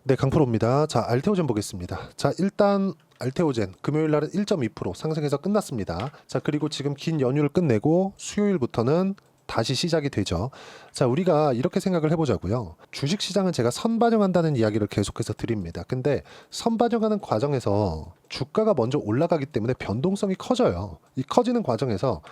네, 강프로입니다. 자, 알테오젠 보겠습니다. 자, 일단 알테오젠 금요일 날은 1.2% 상승해서 끝났습니다. 자, 그리고 지금 긴 연휴를 끝내고 수요일부터는 다시 시작이 되죠. 자, 우리가 이렇게 생각을 해보자고요. 주식시장은 제가 선반영한다는 이야기를 계속해서 드립니다. 근데 선반영하는 과정에서 주가가 먼저 올라가기 때문에 변동성이 커져요. 이 커지는 과정에서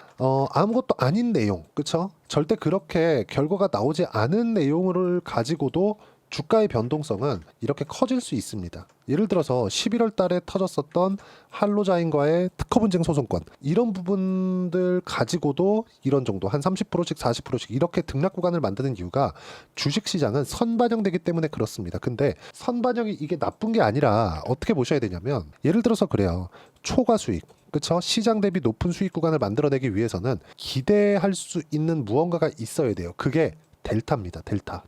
아무것도 아닌 내용, 그쵸? 절대 그렇게 결과가 나오지 않은 내용을 가지고도 주가의 변동성은 이렇게 커질 수 있습니다. 예를 들어서 11월 달에 터졌었던 할로자인과의 특허 분쟁 소송권, 이런 부분들 가지고도 이런 정도 한 30%씩 40%씩 이렇게 등락 구간을 만드는 이유가 주식시장은 선반영되기 때문에 그렇습니다. 근데 선반영이 이게 나쁜 게 아니라 어떻게 보셔야 되냐면, 예를 들어서 그래요. 초과 수익, 그쵸? 시장 대비 높은 수익 구간을 만들어내기 위해서는 기대할 수 있는 무언가가 있어야 돼요. 그게 델타입니다.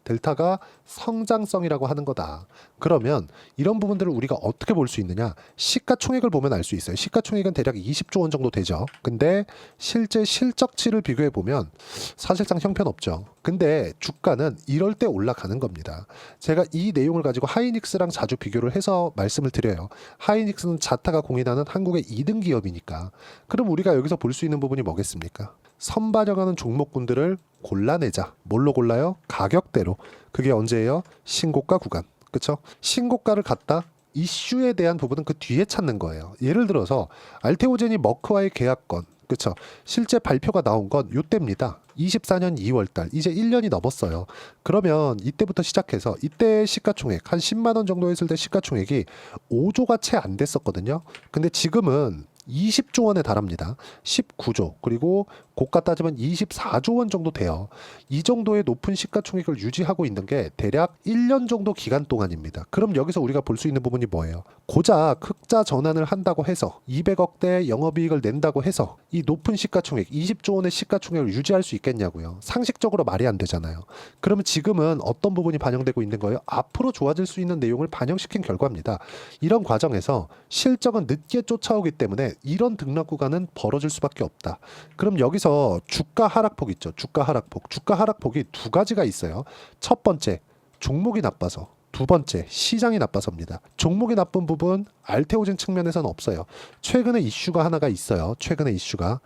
델타가 성장성이라고 하는 거다. 그러면 이런 부분들을 우리가 어떻게 볼 수 있느냐? 시가총액을 보면 알 수 있어요. 시가총액은 대략 20조 원 정도 되죠. 근데 실제 실적치를 비교해 보면 사실상 형편없죠. 근데 주가는 이럴 때 올라가는 겁니다. 제가 이 내용을 가지고 하이닉스랑 자주 비교를 해서 말씀을 드려요. 하이닉스는 자타가 공인하는 한국의 2등 기업이니까. 그럼 우리가 여기서 볼 수 있는 부분이 뭐겠습니까? 선반영하는 종목군들을 골라내자. 뭘로 골라요? 가격대로. 그게 언제예요? 신고가 구간. 그쵸? 신고가를 갖다 이슈에 대한 부분은 그 뒤에 찾는 거예요. 예를 들어서 알테오젠이 머크와의 계약건, 그쵸? 실제 발표가 나온 건 요때입니다. 24년 2월달, 이제 1년이 넘었어요. 그러면 이때부터 시작해서 이때 시가총액 한 10만 원 정도 했을 때 시가총액이 5조가 채 안 됐었거든요. 근데 지금은 20조 원에 달합니다. 19조, 그리고 고가 따지면 24조 원 정도 돼요. 이 정도의 높은 시가총액을 유지하고 있는 게 대략 1년 정도 기간 동안입니다. 그럼 여기서 우리가 볼 수 있는 부분이 뭐예요? 고작 흑자 전환을 한다고 해서 200억대 영업이익을 낸다고 해서 이 높은 시가총액 20조 원의 시가총액을 유지할 수 있겠냐고요. 상식적으로 말이 안 되잖아요. 그러면 지금은 어떤 부분이 반영되고 있는 거예요? 앞으로 좋아질 수 있는 내용을 반영시킨 결과입니다. 이런 과정에서 실적은 늦게 쫓아오기 때문에 이런 등락 구간은 벌어질 수밖에 없다. 그럼 여기서 주가 하락폭 있죠. 주가 하락폭. 주가 하락폭이 두 가지가 있어요. 첫 번째, 종목이 나빠서. 두 번째, 시장이 나빠서입니다. 종목이 나쁜 부분 알테오젠 측면에서는 없어요. 최근에 이슈가 하나가 있어요. 최근에 이슈가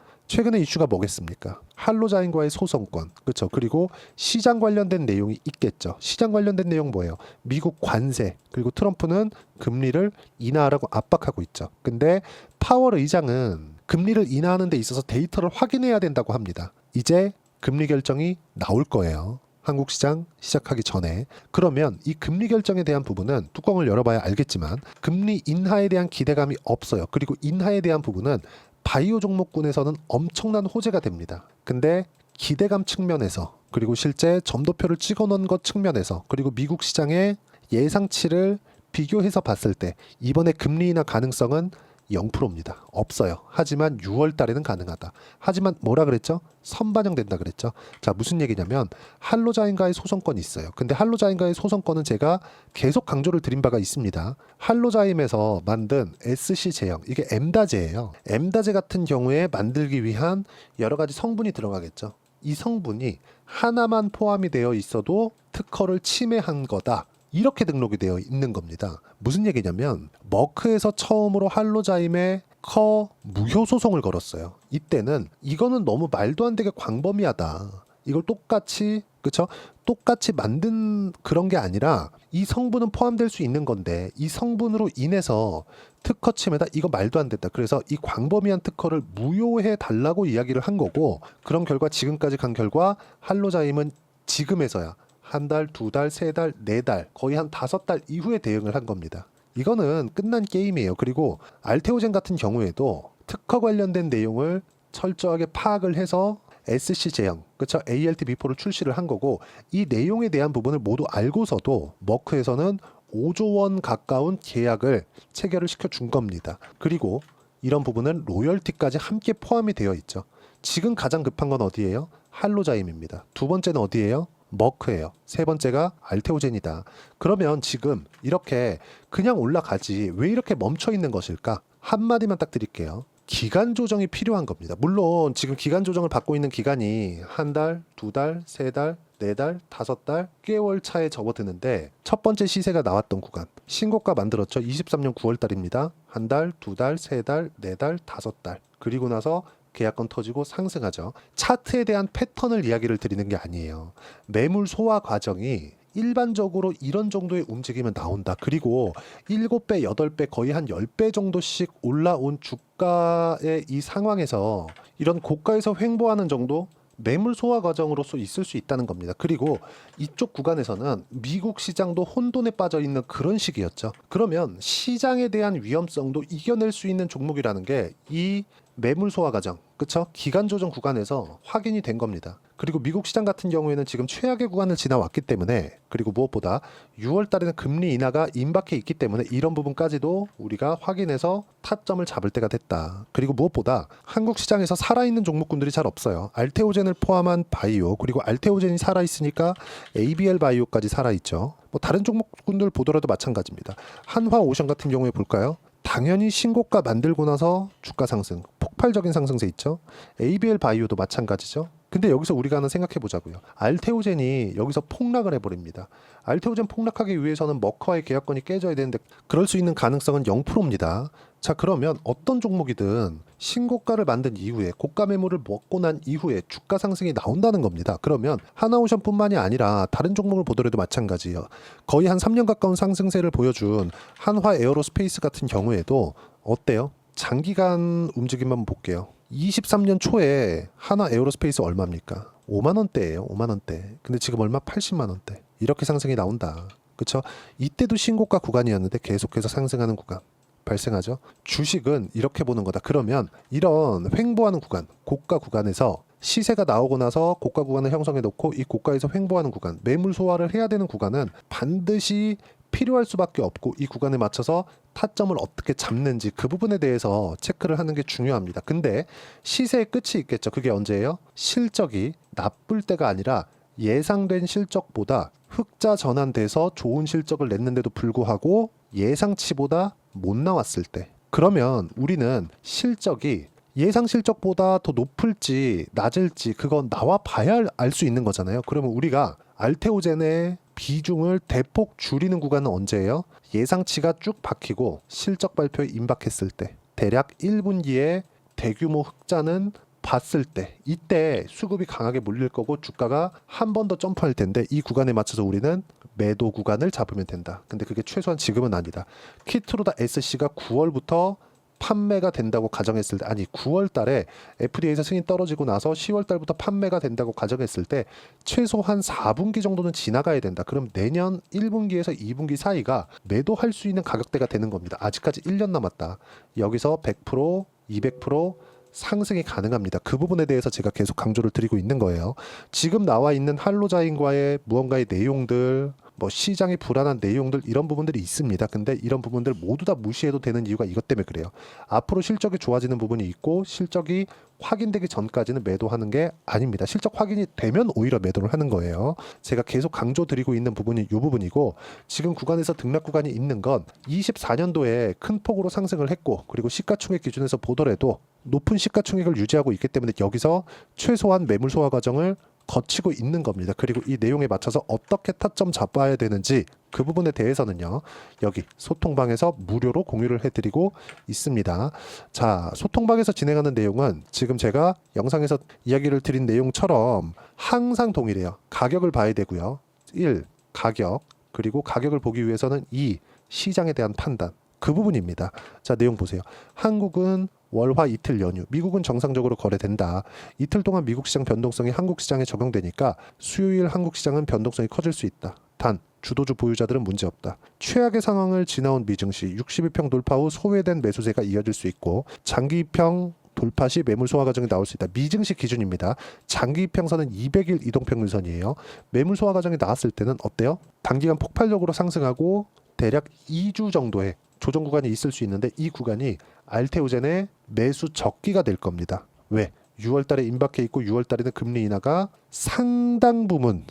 뭐겠습니까? 할로자인과의 소송권, 그렇죠? 그리고 시장 관련된 내용이 있겠죠. 시장 관련된 내용 뭐예요? 미국 관세, 그리고 트럼프는 금리를 인하하라고 압박하고 있죠. 근데 파월 의장은 금리를 인하하는 데 있어서 데이터를 확인해야 된다고 합니다. 이제 금리 결정이 나올 거예요. 한국 시장 시작하기 전에. 그러면 이 금리 결정에 대한 부분은 뚜껑을 열어봐야 알겠지만 금리 인하에 대한 기대감이 없어요. 그리고 인하에 대한 부분은 바이오 종목군에서는 엄청난 호재가 됩니다. 근데 기대감 측면에서, 그리고 실제 점도표를 찍어놓은 것 측면에서, 그리고 미국 시장의 예상치를 비교해서 봤을 때 이번에 금리 인하 가능성은 0%입니다. 없어요. 하지만 6월 달에는 가능하다. 하지만 뭐라 그랬죠? 선반영된다 그랬죠. 자, 무슨 얘기냐면 할로자인과의 소송권이 있어요. 근데 할로자인과의 소송권은 제가 계속 강조를 드린 바가 있습니다. 할로자임에서 만든 SC 제형, 이게 엠다제예요. 엠다제 같은 경우에 만들기 위한 여러 가지 성분이 들어가겠죠. 이 성분이 하나만 포함이 되어 있어도 특허를 침해한 거다. 이렇게 등록이 되어 있는 겁니다. 무슨 얘기냐면 머크에서 처음으로 할로자임에 특허 무효 소송을 걸었어요. 이때는 이거는 너무 말도 안 되게 광범위하다. 이걸 똑같이, 그쵸? 똑같이 만든 그런 게 아니라 이 성분은 포함될 수 있는 건데 이 성분으로 인해서 특허 침해다. 이거 말도 안 된다. 그래서 이 광범위한 특허를 무효해 달라고 이야기를 한 거고, 그런 결과 지금까지 간 결과 할로자임은 지금에서야 한 달, 두 달, 세 달, 네 달, 거의 한 5달 이후에 대응을 한 겁니다. 이거는 끝난 게임이에요. 그리고 알테오젠 같은 경우에도 특허 관련된 내용을 철저하게 파악을 해서 SC 제형, 그쵸? ALT-B4를 출시를 한 거고, 이 내용에 대한 부분을 모두 알고서도 머크에서는 5조 원 가까운 계약을 체결을 시켜준 겁니다. 그리고 이런 부분은 로열티까지 함께 포함이 되어 있죠. 지금 가장 급한 건 어디예요? 할로자임입니다. 두 번째는 어디예요? 머크예요. 세 번째가 알테오젠이다. 그러면 지금 이렇게 그냥 올라가지 왜 이렇게 멈춰 있는 것일까? 한마디만 딱 드릴게요. 기간 조정이 필요한 겁니다. 물론 지금 기간 조정을 받고 있는 기간이 한 달, 두 달, 세 달, 네 달, 다섯 달, 개월 차에 접어드는데 첫 번째 시세가 나왔던 구간 신고가 만들었죠. 23년 9월 달입니다. 한 달, 두 달, 세 달, 네 달, 다섯 달. 그리고 나서 계약권 터지고 상승하죠. 차트에 대한 패턴을 이야기를 드리는 게 아니에요. 매물 소화 과정이 일반적으로 이런 정도의 움직임은 나온다. 그리고 7배, 8배, 거의 한 10배 정도씩 올라온 주가의 이 상황에서 이런 고가에서 횡보하는 정도 매물 소화 과정으로서 있을 수 있다는 겁니다. 그리고 이쪽 구간에서는 미국 시장도 혼돈에 빠져 있는 그런 시기였죠. 그러면 시장에 대한 위험성도 이겨낼 수 있는 종목이라는 게 이 매물 소화 과정, 그쵸? 기간 조정 구간에서 확인이 된 겁니다. 그리고 미국 시장 같은 경우에는 지금 최악의 구간을 지나왔기 때문에, 그리고 무엇보다 6월 달에는 금리 인하가 임박해 있기 때문에 이런 부분까지도 우리가 확인해서 타점을 잡을 때가 됐다. 그리고 무엇보다 한국 시장에서 살아있는 종목군들이 잘 없어요. 알테오젠을 포함한 바이오, 그리고 알테오젠이 살아있으니까 ABL 바이오까지 살아있죠. 뭐 다른 종목군들 보더라도 마찬가지입니다. 한화오션 같은 경우에 볼까요? 당연히 신고가 만들고 나서 주가 상승, 폭발적인 상승세 있죠. ABL 바이오도 마찬가지죠. 근데 여기서 우리가 하나 생각해 보자고요. 알테오젠이 여기서 폭락을 해버립니다. 알테오젠 폭락하기 위해서는 머커와의 계약권이 깨져야 되는데 그럴 수 있는 가능성은 0%입니다. 자, 그러면 어떤 종목이든 신고가를 만든 이후에 고가 매물을 먹고 난 이후에 주가 상승이 나온다는 겁니다. 그러면 하나오션뿐만이 아니라 다른 종목을 보더라도 마찬가지예요. 거의 한 3년 가까운 상승세를 보여준 한화 에어로스페이스 같은 경우에도 어때요? 장기간 움직임 한번 볼게요. 23년 초에 하나 에어로스페이스 얼마입니까? 5만 원대예요. 5만 원대. 근데 지금 얼마? 80만 원대. 이렇게 상승이 나온다. 그렇죠? 이때도 신고가 구간이었는데 계속해서 상승하는 구간 발생하죠. 주식은 이렇게 보는 거다. 그러면 이런 횡보하는 구간, 고가 구간에서 시세가 나오고 나서 고가 구간을 형성해 놓고 이 고가에서 횡보하는 구간, 매물 소화를 해야 되는 구간은 반드시 필요할 수밖에 없고 이 구간에 맞춰서 타점을 어떻게 잡는지 그 부분에 대해서 체크를 하는 게 중요합니다. 근데 시세의 끝이 있겠죠. 그게 언제예요? 실적이 나쁠 때가 아니라 예상된 실적보다 흑자 전환돼서 좋은 실적을 냈는데도 불구하고 예상치보다 못 나왔을 때, 그러면 우리는 실적이 예상 실적보다 더 높을지 낮을지 그건 나와 봐야 알 수 있는 거잖아요. 그러면 우리가 알테오젠의 비중을 대폭 줄이는 구간은 언제예요? 예상치가 쭉 박히고 실적 발표에 임박했을 때, 대략 1분기에 대규모 흑자는 봤을 때, 이때 수급이 강하게 몰릴 거고 주가가 한 번 더 점프할 텐데 이 구간에 맞춰서 우리는 매도 구간을 잡으면 된다. 근데 그게 최소한 지금은 아니다. 키트로다 SC가 9월부터 판매가 된다고 가정했을 때, 아니 9월 달에 FDA에서 승인 떨어지고 나서 10월 달부터 판매가 된다고 가정했을 때 최소한 4분기 정도는 지나가야 된다. 그럼 내년 1분기에서 2분기 사이가 매도할 수 있는 가격대가 되는 겁니다. 아직까지 1년 남았다. 여기서 100%, 200% 상승이 가능합니다. 그 부분에 대해서 제가 계속 강조를 드리고 있는 거예요. 지금 나와 있는 한로자인과의 무언가의 내용들, 뭐 시장이 불안한 내용들, 이런 부분들이 있습니다. 근데 이런 부분들 모두 다 무시해도 되는 이유가 이것 때문에 그래요. 앞으로 실적이 좋아지는 부분이 있고 실적이 확인되기 전까지는 매도하는 게 아닙니다. 실적 확인이 되면 오히려 매도를 하는 거예요. 제가 계속 강조드리고 있는 부분이 이 부분이고, 지금 구간에서 등락 구간이 있는 건 24년도에 큰 폭으로 상승을 했고, 그리고 시가총액 기준에서 보더라도 높은 시가총액을 유지하고 있기 때문에 여기서 최소한 매물 소화 과정을 거치고 있는 겁니다. 그리고 이 내용에 맞춰서 어떻게 타점 잡아야 되는지 그 부분에 대해서는요, 여기 소통방에서 무료로 공유를 해드리고 있습니다. 자, 소통방에서 진행하는 내용은 지금 제가 영상에서 이야기를 드린 내용처럼 항상 동일해요. 가격을 봐야 되고요. 1. 가격, 그리고 가격을 보기 위해서는 2. 시장에 대한 판단, 그 부분입니다. 자, 내용 보세요. 한국은 월화 이틀 연휴, 미국은 정상적으로 거래된다. 이틀 동안 미국 시장 변동성이 한국 시장에 적용되니까 수요일 한국 시장은 변동성이 커질 수 있다. 단 주도주 보유자들은 문제없다. 최악의 상황을 지나온 미증시 60일평 돌파 후 소외된 매수세가 이어질 수 있고, 장기평 돌파 시 매물 소화 과정이 나올 수 있다. 미증시 기준입니다. 장기평선은 200일 이동평균선이에요. 매물 소화 과정이 나왔을 때는 어때요? 단기간 폭발적으로 상승하고 대략 2주 정도의 조정 구간이 있을 수 있는데 이 구간이 알테오젠의 매수 적기가 될 겁니다. 왜? 6월 달에 임박해 있고 6월 달에는 금리 인하가 상당 부분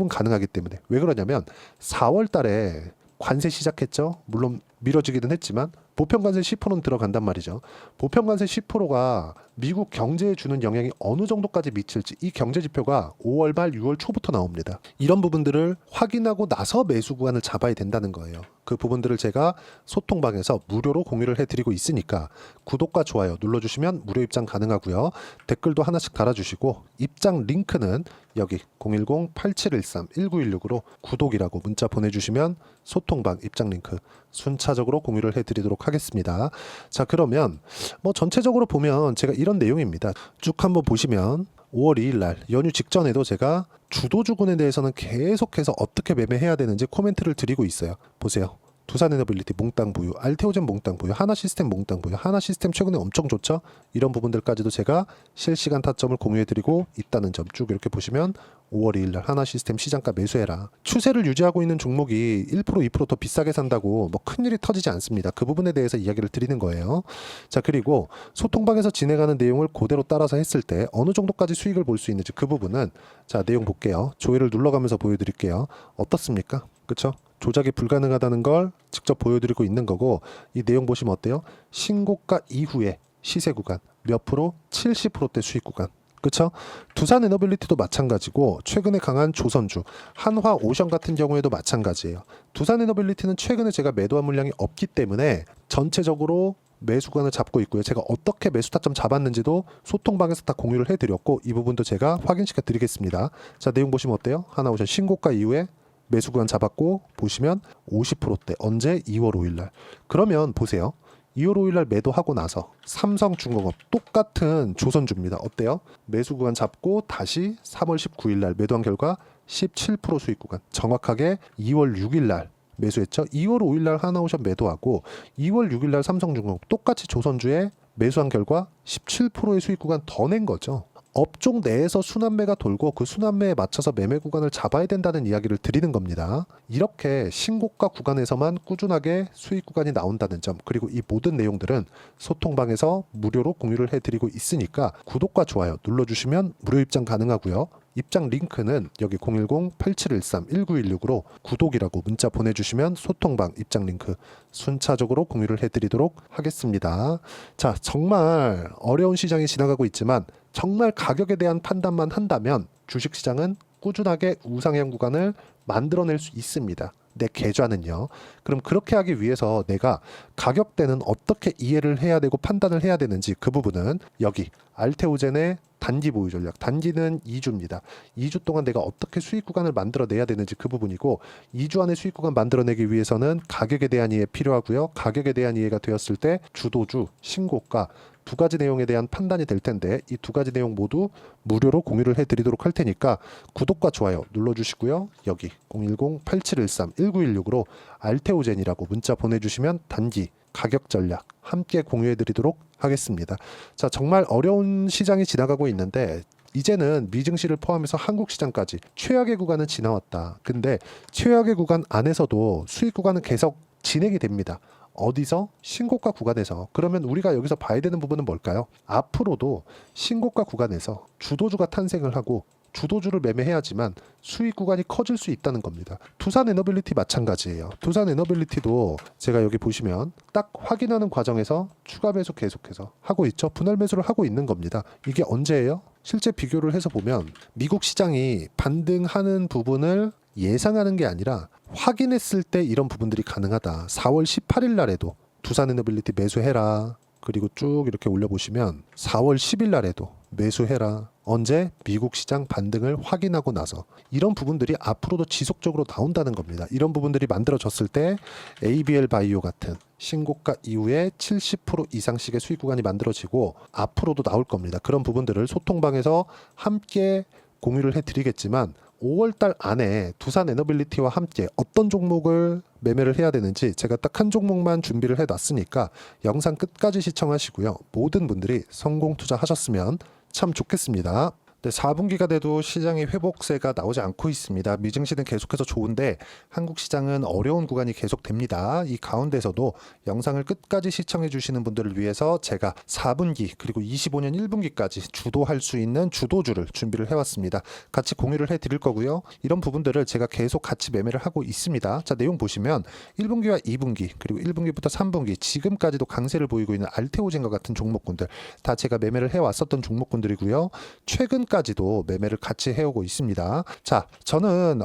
가능하기 때문에. 왜 그러냐면 4월 달에 관세 시작했죠. 물론 미뤄지기는 했지만 보편관세 10%는 들어간단 말이죠. 보편관세 10%가 미국 경제에 주는 영향이 어느 정도까지 미칠지 이 경제 지표가 5월 말 6월 초부터 나옵니다. 이런 부분들을 확인하고 나서 매수 구간을 잡아야 된다는 거예요. 그 부분들을 제가 소통방에서 무료로 공유를 해드리고 있으니까 구독과 좋아요 눌러주시면 무료 입장 가능하고요. 댓글도 하나씩 달아주시고 입장 링크는 여기 010-8713-1916으로 구독이라고 문자 보내주시면 소통방 입장 링크 순차적으로 공유를 해드리도록 하겠습니다. 자, 그러면 뭐 전체적으로 보면 제가 이런 내용입니다. 쭉 한번 보시면 5월 2일 날 연휴 직전에도 제가 주도주군에 대해서는 계속해서 어떻게 매매해야 되는지 코멘트를 드리고 있어요. 보세요. 두산에너빌리티 몽땅 보유, 알테오젠 몽땅 보유, 하나시스템 몽땅 보유. 하나시스템 최근에 엄청 좋죠? 이런 부분들까지도 제가 실시간 타점을 공유해드리고 있다는 점 쭉 이렇게 보시면 5월 2일 날 하나시스템 시장가 매수해라. 추세를 유지하고 있는 종목이 1% 2%더 비싸게 산다고 뭐 큰일이 터지지 않습니다. 그 부분에 대해서 이야기를 드리는 거예요. 자, 그리고 소통방에서 진행하는 내용을 그대로 따라서 했을 때 어느 정도까지 수익을 볼 수 있는지 그 부분은 자, 내용 볼게요. 조회를 눌러가면서 보여드릴게요. 어떻습니까? 그쵸? 조작이 불가능하다는 걸 직접 보여드리고 있는 거고 이 내용 보시면 어때요? 신고가 이후에 시세 구간 몇 프로? 70%대 수익 구간. 그쵸? 두산에너빌리티도 마찬가지고 최근에 강한 조선주, 한화오션 같은 경우에도 마찬가지예요. 두산에너빌리티는 최근에 제가 매도한 물량이 없기 때문에 전체적으로 매수 구간을 잡고 있고요. 제가 어떻게 매수 타점 잡았는지도 소통방에서 다 공유를 해드렸고 이 부분도 제가 확인시켜 드리겠습니다. 자, 내용 보시면 어때요? 한화오션 신고가 이후에 매수 구간 잡았고 보시면 50%대 언제? 2월 5일 날. 그러면 보세요. 2월 5일 날 매도하고 나서 삼성중공업 똑같은 조선주입니다. 어때요? 매수 구간 잡고 다시 3월 19일 날 매도한 결과 17% 수익 구간. 정확하게 2월 6일 날 매수했죠. 2월 5일 날 하나오션 매도하고 2월 6일 날 삼성중공업 똑같이 조선주에 매수한 결과 17%의 수익 구간 더 낸 거죠. 업종 내에서 순환매가 돌고 그 순환매에 맞춰서 매매 구간을 잡아야 된다는 이야기를 드리는 겁니다. 이렇게 신고가 구간에서만 꾸준하게 수익 구간이 나온다는 점, 그리고 이 모든 내용들은 소통방에서 무료로 공유를 해드리고 있으니까 구독과 좋아요 눌러주시면 무료 입장 가능하고요. 입장 링크는 여기 010-8713-1916으로 구독이라고 문자 보내주시면 소통방 입장 링크 순차적으로 공유를 해드리도록 하겠습니다. 자, 정말 어려운 시장이 지나가고 있지만 정말 가격에 대한 판단만 한다면 주식시장은 꾸준하게 우상향 구간을 만들어낼 수 있습니다. 내 계좌는요. 그럼 그렇게 하기 위해서 내가 가격대는 어떻게 이해를 해야 되고 판단을 해야 되는지 그 부분은 여기 알테오젠의 단기 보유 전략. 단기는 2주입니다. 2주 동안 내가 어떻게 수익 구간을 만들어내야 되는지 그 부분이고 2주 안에 수익 구간 만들어내기 위해서는 가격에 대한 이해 필요하고요. 가격에 대한 이해가 되었을 때 주도주, 신고가 두 가지 내용에 대한 판단이 될 텐데 이 두 가지 내용 모두 무료로 공유를 해드리도록 할 테니까 구독과 좋아요 눌러주시고요. 여기 010-8713-1916으로 알테오젠이라고 문자 보내주시면 단기 가격 전략 함께 공유해드리도록 하겠습니다. 자, 정말 어려운 시장이 지나가고 있는데 이제는 미증시를 포함해서 한국 시장까지 최악의 구간은 지나왔다. 근데 최악의 구간 안에서도 수익 구간은 계속 진행이 됩니다. 어디서? 신고가 구간에서. 그러면 우리가 여기서 봐야 되는 부분은 뭘까요? 앞으로도 신고가 구간에서 주도주가 탄생을 하고 주도주를 매매해야지만 수익 구간이 커질 수 있다는 겁니다. 두산에너빌리티 마찬가지예요. 두산에너빌리티도 제가 여기 보시면 딱 확인하는 과정에서 추가 매수 계속해서 하고 있죠. 분할 매수를 하고 있는 겁니다. 이게 언제예요? 실제 비교를 해서 보면 미국 시장이 반등하는 부분을 예상하는 게 아니라 확인했을 때 이런 부분들이 가능하다. 4월 18일 날에도 두산에너빌리티 매수해라. 그리고 쭉 이렇게 올려보시면 4월 10일 날에도 매수해라. 언제? 미국 시장 반등을 확인하고 나서. 이런 부분들이 앞으로도 지속적으로 나온다는 겁니다. 이런 부분들이 만들어졌을 때 ABL 바이오 같은 신고가 이후에 70% 이상씩의 수익 구간이 만들어지고 앞으로도 나올 겁니다. 그런 부분들을 소통방에서 함께 공유를 해드리겠지만 5월달 안에 두산에너빌리티와 함께 어떤 종목을 매매를 해야 되는지 제가 딱 한 종목만 준비를 해놨으니까 영상 끝까지 시청하시고요. 모든 분들이 성공 투자하셨으면 참 좋겠습니다. 네, 4분기가 돼도 시장의 회복세가 나오지 않고 있습니다. 미증시는 계속해서 좋은데 한국 시장은 어려운 구간이 계속됩니다. 이 가운데서도 영상을 끝까지 시청해 주시는 분들을 위해서 제가 4분기 그리고 25년 1분기까지 주도할 수 있는 주도주를 준비를 해왔습니다. 같이 공유를 해드릴 거고요. 이런 부분들을 제가 계속 같이 매매를 하고 있습니다. 자, 내용 보시면 1분기와 2분기 그리고 1분기부터 3분기 지금까지도 강세를 보이고 있는 알테오젠과 같은 종목군들 다 제가 매매를 해왔었던 종목군들이고요. 최근까지도 매매를 같이 해오고 있습니다. 자, 저는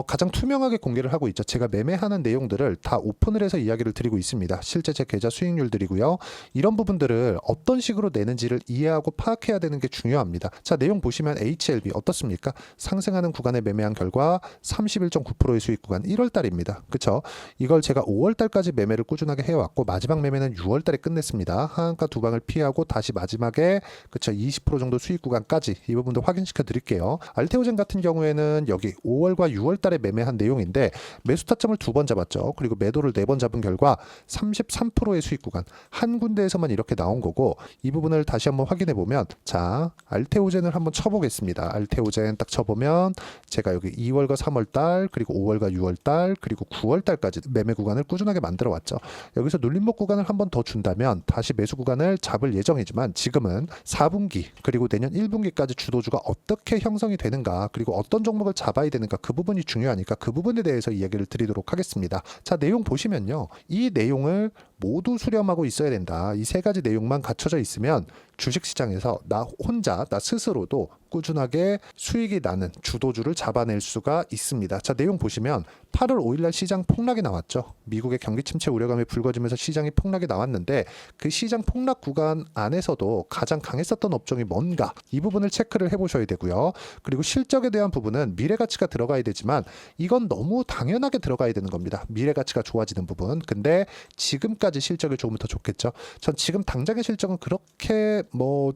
가장 투명하게 공개를 하고 있죠. 제가 매매하는 내용들을 다 오픈을 해서 이야기를 드리고 있습니다. 실제 제 계좌 수익률들이고요. 이런 부분들을 어떤 식으로 내는지를 이해하고 파악해야 되는 게 중요합니다. 자, 내용 보시면 HLB 어떻습니까? 상승하는 구간에 매매한 결과 31.9%의 수익 구간 1월 달입니다. 그렇죠? 이걸 제가 5월 달까지 매매를 꾸준하게 해왔고 마지막 매매는 6월 달에 끝냈습니다. 하한가 두 방을 피하고 다시 마지막에 그렇죠? 20% 정도 수익 구간까지 이 부분도 확인시켜 드릴게요. 알테오젠 같은 경우에는 여기 5월과 6월 달에 매매한 내용인데 매수 타점을 2번 잡았죠. 그리고 매도를 4번 잡은 결과 33%의 수익 구간 한 군데에서만 이렇게 나온 거고 이 부분을 다시 한번 확인해 보면 자, 알테오젠을 한번 쳐보겠습니다. 알테오젠 딱 쳐보면 제가 여기 2월과 3월 달 그리고 5월과 6월 달 그리고 9월 달까지 매매 구간을 꾸준하게 만들어 왔죠. 여기서 눌림목 구간을 한번 더 준다면 다시 매수 구간을 잡을 예정이지만 지금은 4분기 그리고 내년 1분기까지 주도주가 어떻게 형성이 되는가 그리고 어떤 종목을 잡아야 되는가 그 부분이 중요하니까 그 부분에 대해서 이야기를 드리도록 하겠습니다. 자, 내용 보시면요. 이 내용을 모두 수렴하고 있어야 된다. 이 세 가지 내용만 갖춰져 있으면 주식시장에서 나 혼자 나 스스로도 꾸준하게 수익이 나는 주도주를 잡아낼 수가 있습니다. 자, 내용 보시면 8월 5일날 시장 폭락이 나왔죠. 미국의 경기 침체 우려감이 불거지면서 시장이 폭락이 나왔는데 그 시장 폭락 구간 안에서도 가장 강했었던 업종이 뭔가 이 부분을 체크를 해보셔야 되고요. 그리고 실적에 대한 부분은 미래가치가 들어가야 되지만 이건 너무 당연하게 들어가야 되는 겁니다. 미래가치가 좋아지는 부분. 근데 지금까지 실적이 좋으면 더 좋겠죠. 전 지금 당장의 실적은 그렇게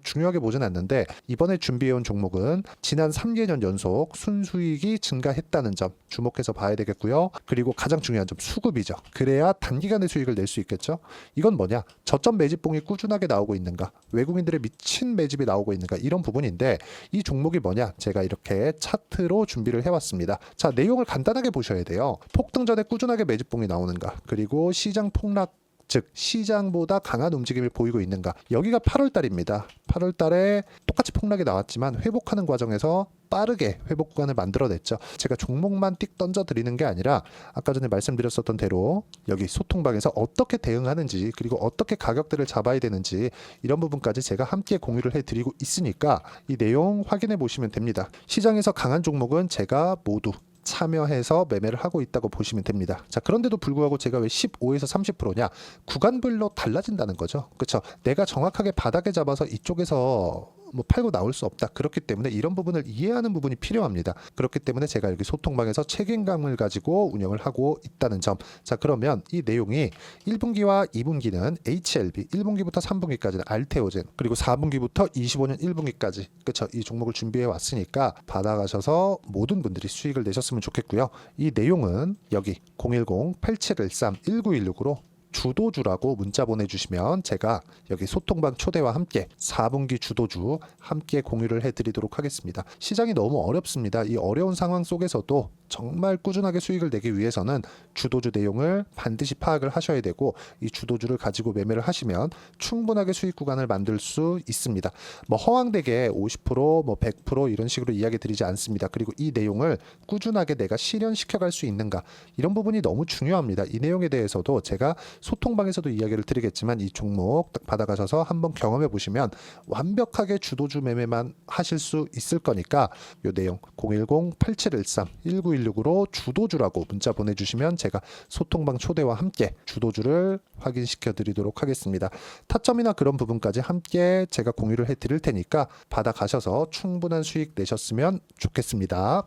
중요하게 보진 않는데 이번에 준비해온 종목은 지난 3개년 연속 순수익이 증가했다는 점 주목해서 봐야 되겠고요. 그리고 가장 중요한 점 수급이죠. 그래야 단기간에 수익을 낼 수 있겠죠. 이건 뭐냐? 저점 매집봉이 꾸준하게 나오고 있는가? 외국인들의 미친 매집이 나오고 있는가? 이런 부분인데 이 종목이 뭐냐? 제가 이렇게 차트로 준비를 해왔습니다. 자, 내용을 간단하게 보셔야 돼요. 폭등 전에 꾸준하게 매집봉이 나오는가? 그리고 시장 폭락 즉 시장보다 강한 움직임을 보이고 있는가. 여기가 8월 달입니다. 8월 달에 똑같이 폭락이 나왔지만 회복하는 과정에서 빠르게 회복 구간을 만들어냈죠. 제가 종목만 띡 던져드리는 게 아니라 아까 전에 말씀드렸었던 대로 여기 소통방에서 어떻게 대응하는지 그리고 어떻게 가격대를 잡아야 되는지 이런 부분까지 제가 함께 공유를 해드리고 있으니까 이 내용 확인해 보시면 됩니다. 시장에서 강한 종목은 제가 모두 참여해서 매매를 하고 있다고 보시면 됩니다. 자, 그런데도 불구하고 제가 왜 15에서 30%냐? 구간별로 달라진다는 거죠. 그렇죠? 내가 정확하게 바닥에 잡아서 이쪽에서 팔고 나올 수 없다. 그렇기 때문에 이런 부분을 이해하는 부분이 필요합니다. 그렇기 때문에 제가 여기 소통방에서 책임감을 가지고 운영을 하고 있다는 점. 자, 그러면 이 내용이 1분기와 2분기는 HLB, 1분기부터 3분기까지는 알테오젠, 그리고 4분기부터 25년 1분기까지 그렇죠? 이 종목을 준비해 왔으니까 받아가셔서 모든 분들이 수익을 내셨으면 좋겠고요. 이 내용은 여기 010-8713-1916으로 주도주라고 문자 보내주시면 제가 여기 소통방 초대와 함께 4분기 주도주 함께 공유를 해드리도록 하겠습니다. 시장이 너무 어렵습니다. 이 어려운 상황 속에서도 정말 꾸준하게 수익을 내기 위해서는 주도주 내용을 반드시 파악을 하셔야 되고 이 주도주를 가지고 매매를 하시면 충분하게 수익 구간을 만들 수 있습니다. 허황되게 50%, 100% 이런 식으로 이야기 드리지 않습니다. 그리고 이 내용을 꾸준하게 내가 실현시켜갈 수 있는가 이런 부분이 너무 중요합니다. 이 내용에 대해서도 제가 소통방에서도 이야기를 드리겠지만 이 종목 딱 받아가셔서 한번 경험해 보시면 완벽하게 주도주 매매만 하실 수 있을 거니까 이 내용 010-8713-1916으로 주도주라고 문자 보내주시면 제가 소통방 초대와 함께 주도주를 확인시켜 드리도록 하겠습니다. 타점이나 그런 부분까지 함께 제가 공유를 해 드릴 테니까 받아가셔서 충분한 수익 내셨으면 좋겠습니다.